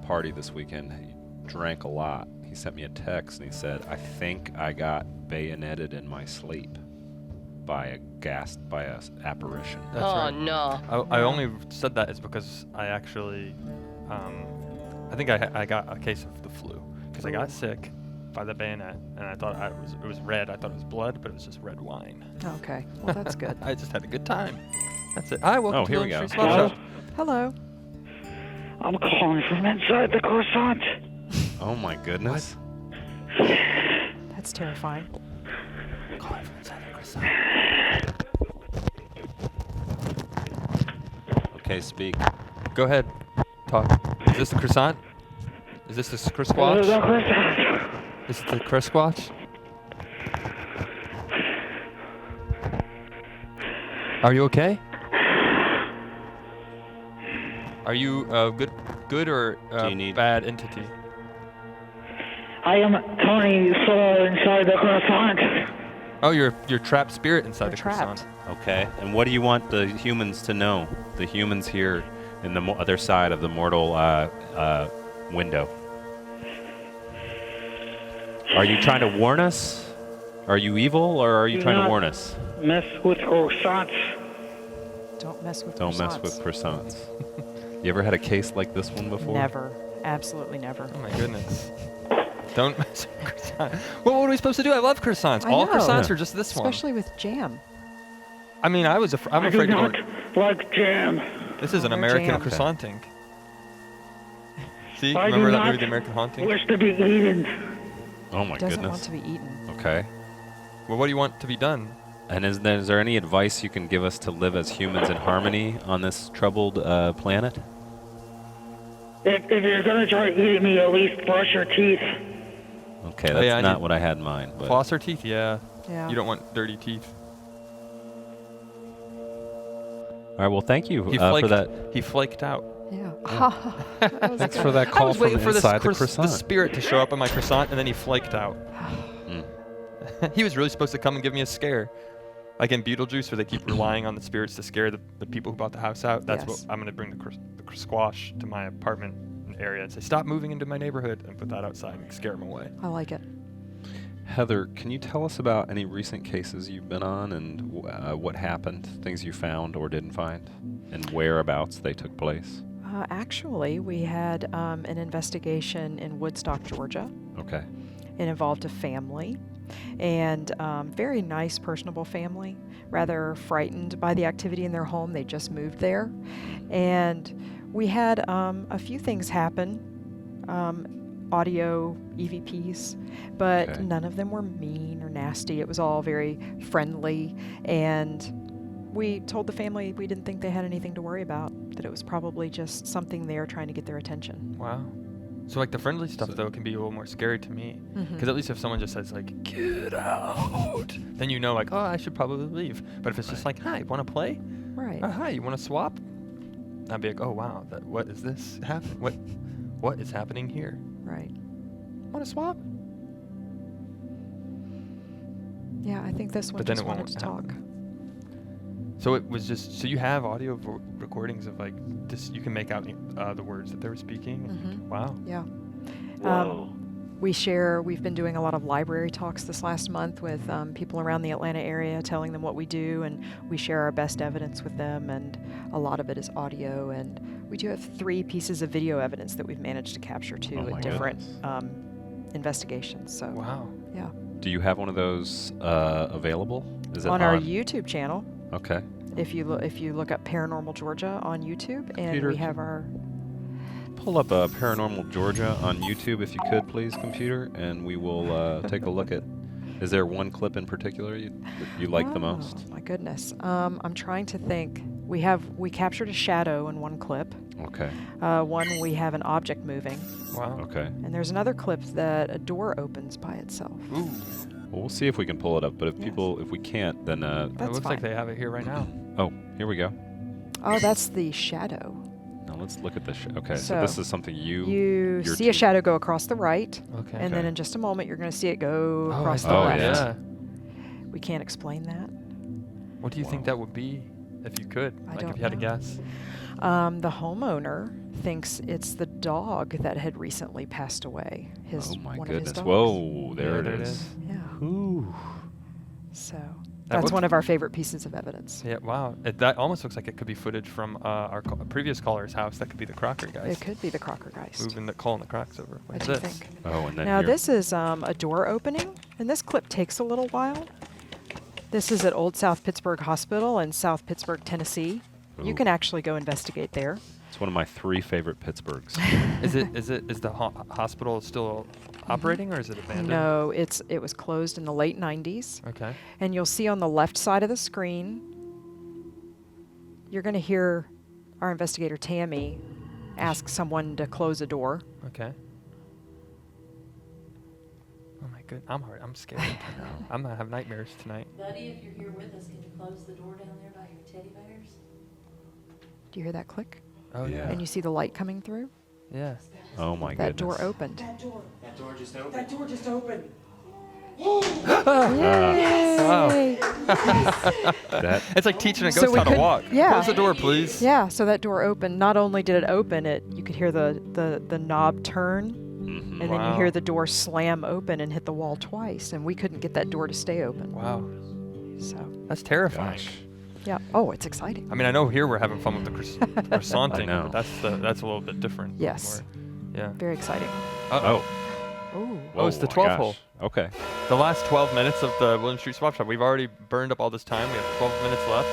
party this weekend, he drank a lot. He sent me a text and he said, "I think I got bayoneted in my sleep." by a apparition. That's Oh right. no. I only said that is because I actually, I think I got a case of the flu because I got sick by the bayonet, and I thought it was red. I thought it was blood, but it was just red wine. Okay. Well, that's good. I just had a good time. That's it. Hi, welcome to here the we go. Street Swap Shop. Hello. I'm calling from inside the croissant. Oh my goodness. That's terrifying. Calling from inside the croissant. Okay, speak. Go ahead. Talk. Is this the croissant? Is this the This is the Crisquatch? croissant. Is it the Crisquatch? Are you okay? Are you a good or Do you need- bad entity? I am Tony Soul inside the croissant. Oh, you're trapped spirit inside We're the trapped. croissant. Okay. And what do you want the humans to know? The humans here in the other side of the mortal window. Are you trying to warn us? Are you evil, or are you Do trying to not warn us? Mess with croissants. Don't mess with Don't mess with croissants. You ever had a case like this one before? Never. Absolutely never. Oh my goodness. Don't mess with croissant. Well, what are we supposed to do? I love croissants. I All know. croissants Yeah. or just this one? Especially with jam. I mean, I'm I afraid do to not go. like jam. This is an They're American jam. croissanting. See, I remember do that not movie, The American Haunting? wish to be eaten. Oh my Doesn't want goodness. to be eaten. Okay. Well, what do you want to be done? And is there any advice you can give us to live as humans in harmony on this troubled planet? If you're gonna try eating me, at least brush your teeth. Okay, Oh, that's yeah, I not need- what I had in mind. But Floss our teeth? Yeah. Yeah. You don't want dirty teeth. all right. Well, thank you He for flaked. that. He flaked out. Yeah. Thanks for that I call was from waiting for inside the the croissant. spirit to show up in my croissant, and then he flaked out. Mm. He was really supposed to come and give me a scare. Like in Beetlejuice, where they keep relying on the spirits to scare the people who bought the house out. That's Yes. what I'm going to bring the squash to my apartment area and say, stop moving into my neighborhood, and put that outside and scare them away. I like it. Heather, can you tell us about any recent cases you've been on and what happened, things you found or didn't find, and whereabouts they took place? Actually, we had an investigation in Woodstock, Georgia. Okay. It involved a family, and very nice, personable family. Rather frightened by the activity in their home. They just moved there. And we had a few things happen, audio EVPs, but Okay. none of them were mean or nasty. It was all very friendly, and we told the family we didn't think they had anything to worry about, that it was probably just something there trying to get their attention. Wow. So like the friendly stuff So- though can be a little more scary to me, Mhm. because at least if someone just says like "get out," then you know like, oh, I should probably leave. But if it's just like, hi, want to play? Right. Hi, you want to swap? I'd be like, oh wow, what is this happening? What is happening here? Right. Want to swap? Yeah, I think this one But then just it won't wanted to talk. happen. So it was just, so you have audio recordings of like this, you can make out the words that they were speaking. Mhm. Wow. Yeah. Whoa. We've been doing a lot of library talks this last month with people around the Atlanta area, telling them what we do, and we share our best evidence with them, and a lot of it is audio, and we do have 3 pieces of video evidence that we've managed to capture too Oh my in different goodness. investigations. So Wow. yeah, Do you have one of those available? Is it on our YouTube channel, Okay. if you look up Paranormal Georgia on YouTube, and Computer, we have our Pull up Paranormal Georgia on YouTube if you could, please, computer, and we will take a look at. Is there one clip in particular you like the most? Oh my goodness, I'm trying to think. We captured a shadow in one clip. Okay. One, we have an object moving, Wow. Okay. and there's another clip that a door opens by itself. Ooh. Well, we'll see if we can pull it up. But if Yes. if we can't, then It That's looks like fine. they have it here right now. oh, here we go. Oh, that's the shadow. Now let's look at this. Okay, so So, this is something You your see a team- shadow go across the right, Okay. and then in just a moment you're going to see it go Oh, across I the Oh, saw left. it, yeah. yeah. We can't explain that. What do you think Wow. that would be if you could? I Like don't if you had to know. guess? The homeowner thinks it's the dog that had recently passed away. Oh my one of his goodness! dogs. Whoa, there Yeah, it there it is. is. Yeah. Ooh. So That's one of our favorite pieces of evidence. Yeah, wow. That almost looks like it could be footage from our previous caller's house. That could be the Crocker guys. It could be the Crocker Geist. Calling the Crocs over. What do you think? Oh, and then Now here. this is a door opening, and this clip takes a little while. This is at Old South Pittsburgh Hospital in South Pittsburgh, Tennessee. You Ooh. can actually go investigate there. It's one of my 3 favorite Pittsburghs. Is the hospital still operating, or is it abandoned? No, it was closed in the late 90s. Okay. And you'll see on the left side of the screen, you're going to hear our investigator Tammy ask someone to close a door. Okay. Oh my goodness, I'm scared. I'm gonna have nightmares tonight. Buddy, if you're here with us, can you close the door down there by your teddy bears? Do you hear that click? Oh Yeah. And you see the light coming through? Yeah. Oh my That goodness. door opened. That door just opened. Wow. Yay! That It's like teaching a So ghost we how to could- walk. yeah. Close the door, please. Yeah, so that door opened. Not only did it open, you could hear the knob turn, Mhm. and then you Wow. hear the door slam open and hit the wall twice, and we couldn't get that door to stay open. Wow. So, That's terrifying. Gosh. yeah. Oh, it's exciting. I mean, I know here we're having fun with the croissanting, I know. but that's a little bit different. Yes. Yeah. Very exciting. Oh. Ooh. Oh, it's the my 12 gosh. hole. Okay. The last 12 minutes of the William Street Swap Shop. We've already burned up all this time. We have 12 minutes left.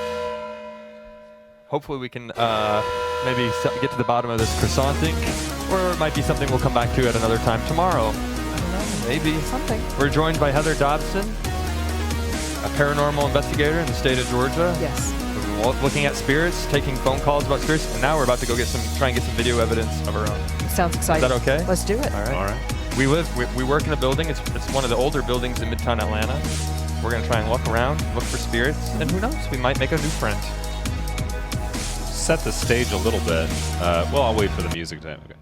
Hopefully we can maybe get to the bottom of this croissanting, or it might be something we'll come back to at another time tomorrow. I don't know. Maybe. Something. We're joined by Heather Dobson, a paranormal investigator in the state of Georgia. Yes. We've been looking at spirits, taking phone calls about spirits, and now we're about to go try and get some video evidence of our own. Sounds exciting. Is that okay? Let's do it. All right. All right. We work in a building. It's one of the older buildings in Midtown Atlanta. We're gonna try and look around, look for spirits, and who knows, we might make a new friend. Set the stage a little bit. Well, I'll wait for the music to. Okay.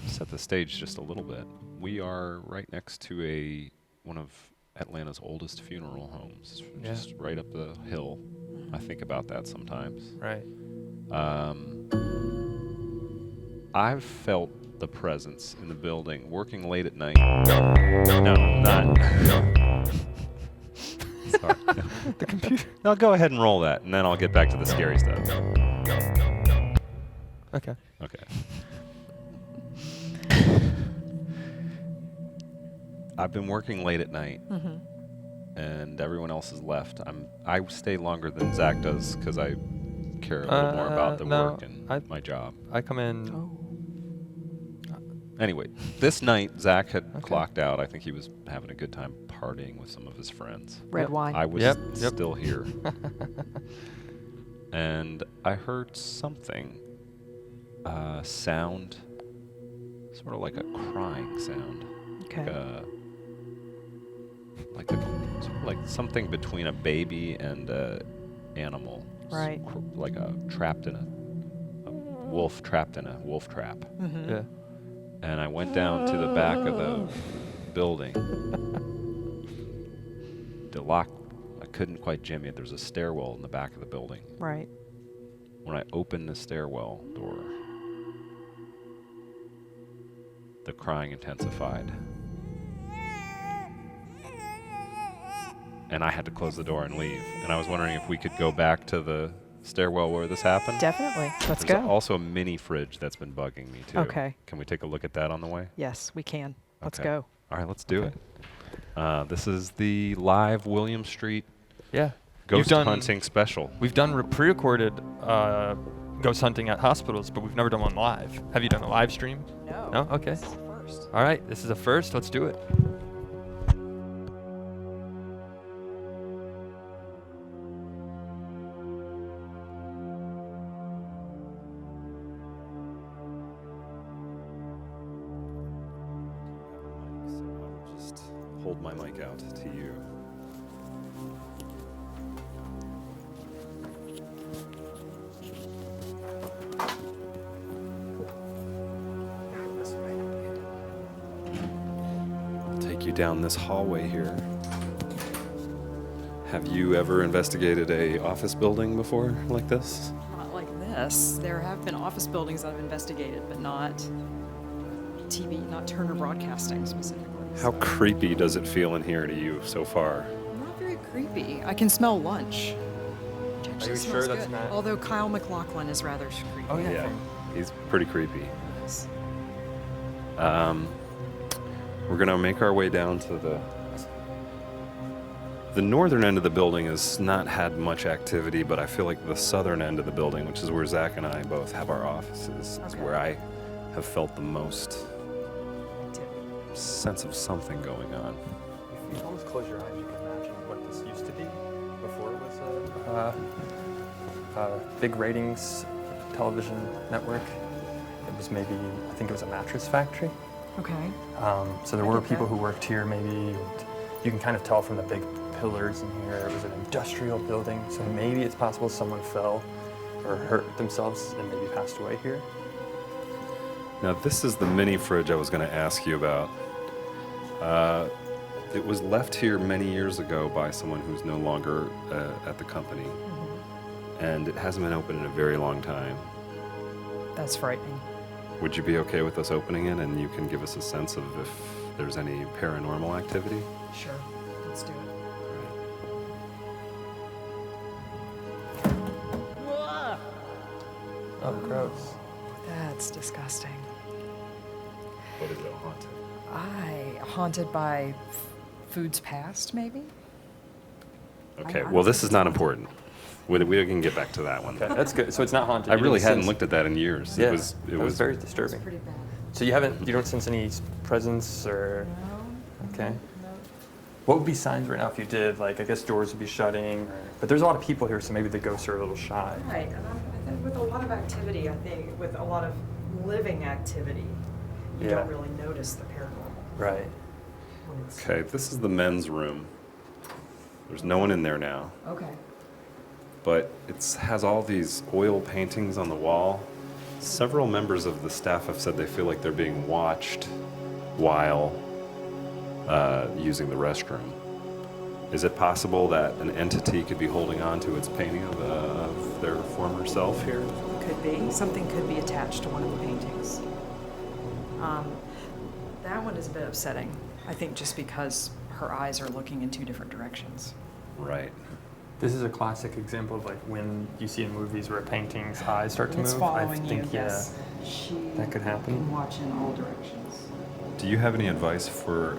Set the stage just a little bit. We are right next to one of Atlanta's oldest funeral homes, Yeah. just right up the hill. I think about that sometimes. Right. I've felt the presence in the building working late at night. No, not. Sorry. The computer. No, go ahead and roll that, and then I'll get back to the scary stuff. Okay. Okay. I've been working late at night, and everyone else has left. I stay longer than Zach does because I care a little more about the no, work and my job. I come in. Oh. Anyway, this night Zach had clocked out. I think he was having a good time partying with some of his friends. Red Yep. wine. I was Yep. still here. And I heard something, sound, sort of like a crying sound. Okay. Like something between a baby and a animal. Right. Like a wolf trapped in a wolf trap. Mm-hmm. Yeah. And I went down to the back of the building. The lock, I couldn't quite jimmy it. There's a stairwell in the back of the building. Right. When I opened the stairwell door, the crying intensified. And I had to close the door and leave. And I was wondering if we could go back to the stairwell where this happened. Definitely. Let's There's go. also a mini fridge that's been bugging me too. Okay. Can we take a look at that on the way? Yes, we can. Let's Okay. go. All right, let's do it. This is the live William Street Yeah. ghost hunting special. We've done pre-recorded ghost hunting at hospitals, but we've never done one live. Have you done a live stream? No. No? Okay. This is the first. All right. This is a first. Let's do it. Just hold my mic out to you. I'll take you down this hallway here. Have you ever investigated a office building before like this? Not like this. There have been office buildings I've investigated, but not TV, not Turner Broadcasting specifically. How creepy does it feel in here to you so far? Not very creepy. I can smell lunch. Which actually you smells sure that's good. not- Although Kyle MacLachlan is rather creepy. Oh, yeah. Yeah, he's pretty creepy. Yes. We're gonna make our way down to the northern end of the building has not had much activity, but I feel like the southern end of the building, which is where Zach and I both have our offices, is Okay. where I have felt the most sense of something going on. If you almost close your eyes, you can imagine what this used to be before it was a big ratings television network. It was maybe, I think it was a mattress factory. Okay. So there I were get people that. who worked here maybe, and you can kind of tell from the big pillars in here, it was an industrial building, so maybe it's possible someone fell or hurt themselves and maybe passed away here. Now, this is the mini fridge I was going to ask you about. It was left here many years ago by someone who's no longer at the company, and it hasn't been open in a very long time. That's frightening. Would you be okay with us opening it, and you can give us a sense of if there's any paranormal activity? Sure. Let's do it. Oh, gross. That's disgusting. What is it haunted? Haunted by foods past, maybe? Okay, I well, this honestly is not don't. important. We can get back to that one. Okay, that's good. So it's not haunted. I You really didn't hadn't sense- looked at that in years. Yeah, It was very disturbing. Pretty bad. So you don't sense any presence or, okay. What would be signs right now if you did? Like, I guess doors would be shutting, but there's a lot of people here, so maybe the ghosts are a little shy. Right, and I think with a lot of activity, I think with a lot of living activity, you Yeah. don't really notice the paranormal. Right. when it's- Okay, this is the men's room. There's no one in there now, Okay. but it has all these oil paintings on the wall. Several members of the staff have said they feel like they're being watched while using the restroom. Is it possible that an entity could be holding on to its painting of their former self here? Could be. Something could be attached to one of the paintings. That one is a bit upsetting. I think just because her eyes are looking in two different directions. Right. This is a classic example of like when you see in movies where a painting's eyes start to It's move. following I think, you, yes. She that could happen. can watch in all directions. Do you have any advice for,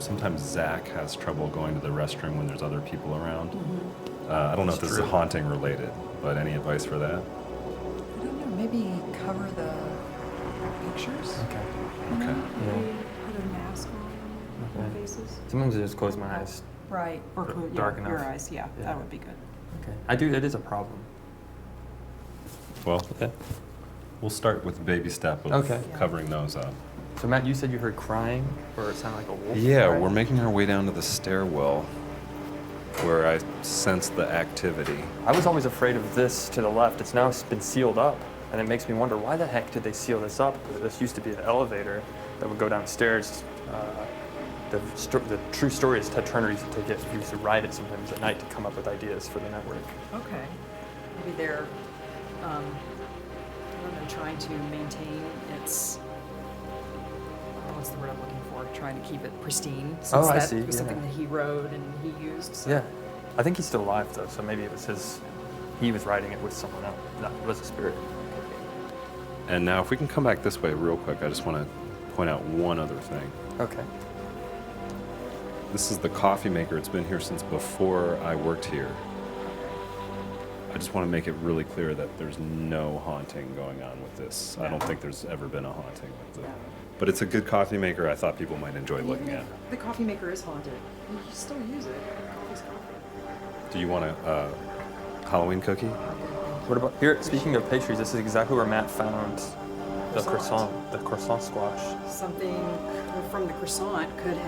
sometimes Zach has trouble going to the restroom when there's other people around? I don't know if this is true. haunting related, but any advice for that? I don't know, maybe cover the pictures? Okay. You know? Okay. Maybe put a mask on Okay. their faces. Sometimes I just close my eyes. Right, or But put dark your enough. eyes, yeah, Yeah. that would be good. Okay. I do. It is a problem. Well, Okay. we'll start with the baby step of Okay. covering those up. So Matt, you said you heard crying, or it sounded like a wolf. Yeah, crying? we're making our way down to the stairwell where I sense the activity. I was always afraid of this to the left. It's now been sealed up, and it makes me wonder why the heck did they seal this up? This used to be an elevator that would go downstairs. The true story is Ted Turner used to take it. He used to ride it sometimes at night to come up with ideas for the network. Okay. Maybe they're, I don't know, trying to maintain its, what's the word I'm looking for? Trying to keep it pristine. Since I that see, was yeah. something that he rode and he used. So. Yeah, I think he's still alive though, so maybe it was his. He was riding it with someone else. No, it was a spirit. And now if we can come back this way real quick, I just want to point out one other thing. Okay. This is the coffee maker. It's been here since before I worked here. I just want to make it really clear that there's no haunting going on with this. I don't think there's ever been a haunting with it. But it's a good coffee maker I thought people might enjoy looking at. The coffee maker is haunted. You can still use it. Coffee's coffee. Do you want a Halloween cookie? What about here? Speaking of pastries, this is exactly where Matt found the croissant squash. Something from the croissant could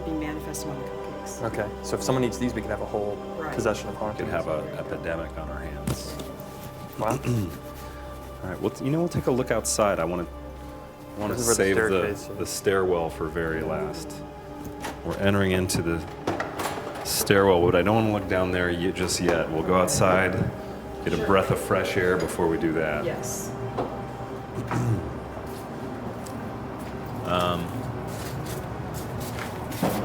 be manifesting on the cupcakes. Okay, so if someone eats these, we could have a whole Right. possession of We haunting. could have an epidemic on our hands. Wow. All right, well, we'll take a look outside. I want to This is where the save staircase the is. stairwell for very last. We're entering into the stairwell, but I don't want to look down there just yet. We'll go outside, get a breath of fresh air before we do that. Yes.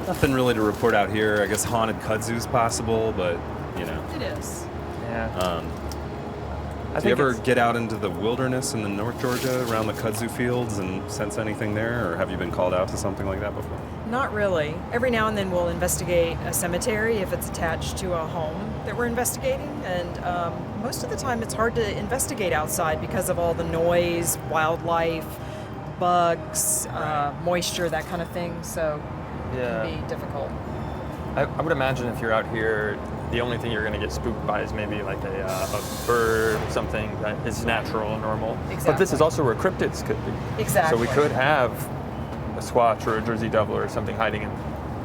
Nothing really to report out here. I guess haunted kudzu's possible, but It is. Yeah. Do you ever get out into the wilderness in the North Georgia around the kudzu fields and sense anything there, or have you been called out to something like that before? Not really. Every now and then we'll investigate a cemetery if it's attached to a home that we're investigating, and most of the time it's hard to investigate outside because of all the noise, wildlife, bugs, moisture, that kind of thing, so it can be difficult. I would imagine if you're out here, the only thing you're going to get spooked by is maybe like a bird or something that is natural and normal. Exactly. But this is also where cryptids could be. Exactly. So we could have a squatch or a Jersey devil or something hiding in.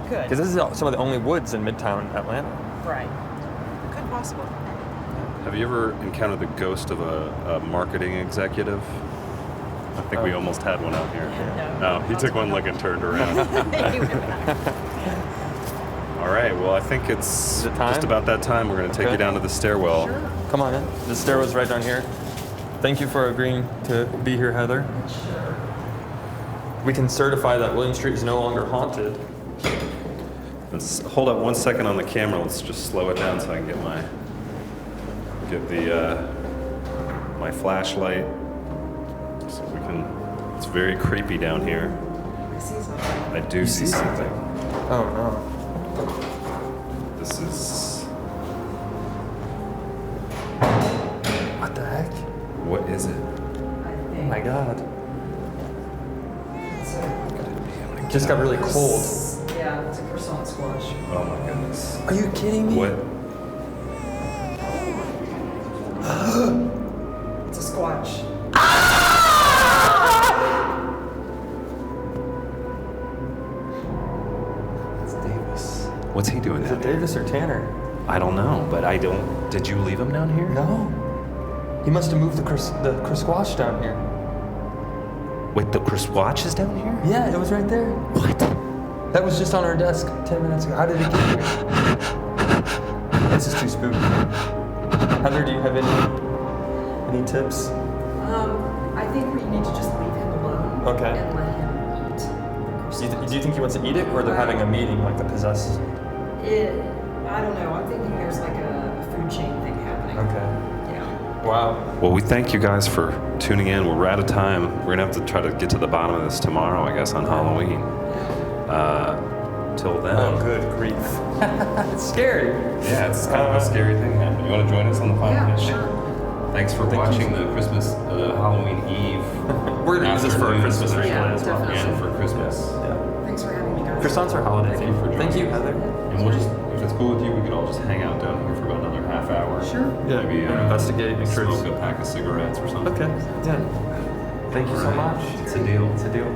Could. Because this is some of the only woods in Midtown Atlanta. Right. Could possibly. Have you ever encountered the ghost of a marketing executive? I think we almost had one out here. No. He took one look and turned around. All right, well, I think it's just about that time. We're going to take you down to the stairwell. Sure. Come on in. The stairwell's right down here. Thank you for agreeing to be here, Heather. Sure. We can certify that William Street is no longer haunted. Let's hold up 1 second on the camera. Let's just slow it down so I can get my flashlight. So we can. It's very creepy down here. I see something. I do see something. Oh no. This is. What the heck? What is it? Oh my god. It just got really cold. Yeah, it's a croissant squash. Oh my goodness. Are you kidding me? What? It's a squash. It's Davis. What's he doing Is down it here? Davis or Tanner? I don't know, but I don't. Did you leave him down here? No. He must have moved the Croissant down here. Wait, the Croissant is down here? Yeah, it was right there. What? That was just on our desk 10 minutes ago. How did it get here? This is too spooky. Heather, do you have any tips? I think we need to just leave him alone. Okay. And let him eat the croissant. Do you think he wants to eat it, or they're having a meeting like the possessed? I don't know. I'm thinking there's like a food chain thing happening. Okay. Yeah. Wow. Well, we thank you guys for tuning in. We're out of time. We're gonna have to try to get to the bottom of this tomorrow, I guess, on Halloween. Till then. Oh, good grief. It's scary. Yeah, it's kind of a scary thing happening. You want to join us on the final Yeah, hit? sure. Thanks for watching the Christmas Halloween Eve. We're gonna use this for a afternoon Christmas special replay as well. definitely. And for Christmas. Yeah. Thanks for having me, guys. Croissants are holiday. Thank you for Thank you, joining us. Heather. And we'll just, if it's cool with you, we could all just hang out down here for about another half hour. Sure. Yeah, Maybe investigate, make sure smoke a pack of cigarettes or something. Okay. Yeah. Thank you so All right. much. It's a deal. It's a deal.